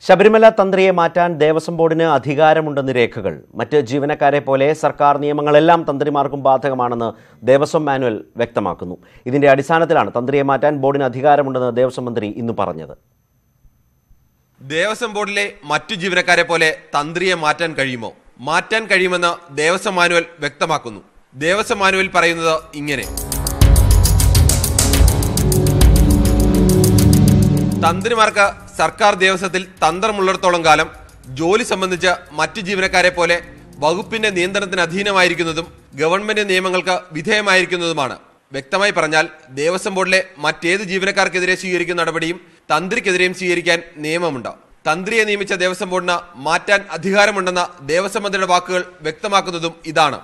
ശബരിമല തന്ത്രിയെ മാറ്റാൻ ദേവസ്വം ബോർഡിന് അധികാരമുണ്ടെന്ന് രേഖകൾ. മറ്റ് ജീവനക്കാരെ പോലെ സർക്കാർ നിയമങ്ങളെല്ലാം തന്ത്രിമാർക്കും ബാധകമാണെന്ന് ദേവസ്വം മാനുവൽ വ്യക്തമാക്കുന്നു. ഇതിന്റെ അടിസ്ഥാനത്തിലാണ് തന്ത്രിയെ മാറ്റാൻ ബോർഡിന് അധികാരമുണ്ടെന്ന് ദേവസ്വം മന്ത്രി ഇന്ന് പറഞ്ഞത്. ദേവസ്വം ബോർഡിലെ മറ്റു ജീവനക്കാരെ പോലെ തന്ത്രിയെ മാറ്റാൻ കഴിയുമോ? മാറ്റാൻ കഴിയുമെന്ന് ദേവസ്വം മാനുവൽ വ്യക്തമാക്കുന്നു. ദേവസ്വം മാനുവൽ പറയുന്നത് ഇങ്ങനെ: തന്ത്രിമാർക്ക് സർക്കാർ ദേവസ്വത്തിൽ തന്ത്രമുള്ളിടത്തോളം കാലം ജോലി സംബന്ധിച്ച് മറ്റു ജീവനക്കാരെ പോലെ വകുപ്പിന്റെ നിയന്ത്രണത്തിന് അധീനമായിരിക്കുന്നതും ഗവൺമെന്റ് നിയമങ്ങൾക്ക് വിധേയമായിരിക്കുന്നതുമാണ്. വ്യക്തമായി പറഞ്ഞാൽ ദേവസ്വം ബോർഡിലെ മറ്റേത് ജീവനക്കാർക്കെതിരെ സ്വീകരിക്കുന്ന നടപടിയും തന്ത്രിക്കെതിരെയും സ്വീകരിക്കാൻ നിയമമുണ്ട്. തന്ത്രിയെ നിയമിച്ച ദേവസ്വം ബോർഡിന് മാറ്റാൻ അധികാരമുണ്ടെന്ന ദേവസ്വം മന്ത്രിയുടെ വാക്കുകൾ വ്യക്തമാക്കുന്നതും ഇതാണ്.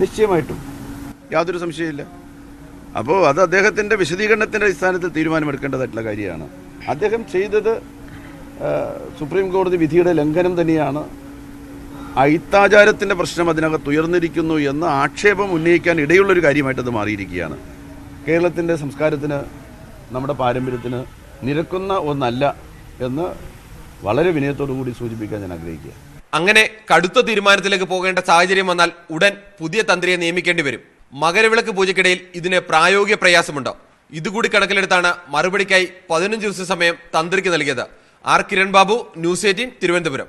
നിശ്ചയമായിട്ടും യാതൊരു സംശയമില്ല. അപ്പോൾ അത് അദ്ദേഹത്തിൻ്റെ വിശദീകരണത്തിൻ്റെ അടിസ്ഥാനത്തിൽ തീരുമാനമെടുക്കേണ്ടതായിട്ടുള്ള കാര്യമാണ്. അദ്ദേഹം ചെയ്തത് സുപ്രീം കോടതി വിധിയുടെ ലംഘനം തന്നെയാണ്. അയിത്താചാരത്തിൻ്റെ പ്രശ്നം അതിനകത്ത് ഉയർന്നിരിക്കുന്നു എന്ന് ആക്ഷേപം ഉന്നയിക്കാൻ ഇടയുള്ളൊരു കാര്യമായിട്ടത് മാറിയിരിക്കുകയാണ്. കേരളത്തിൻ്റെ സംസ്കാരത്തിന്, നമ്മുടെ പാരമ്പര്യത്തിന് നിരക്കുന്ന ഒന്നല്ല എന്ന് വളരെ വിനയത്തോടു കൂടി സൂചിപ്പിക്കാൻ ഞാൻ ആഗ്രഹിക്കുക. അങ്ങനെ കടുത്ത തീരുമാനത്തിലേക്ക് പോകേണ്ട സാഹചര്യം വന്നാൽ ഉടൻ പുതിയ തന്ത്രിയെ നിയമിക്കേണ്ടി വരും. മകരവിളക്ക് പൂജയ്ക്കിടയിൽ ഇതിന് പ്രായോഗിക പ്രയാസമുണ്ട്. ഇതുകൂടി കണക്കിലെടുത്താണ് മറുപടിക്കായി 15 ദിവസം സമയം തന്ത്രിക്ക് നൽകിയത്. R Kiran Babu, news 18, Thiruvananthapuram.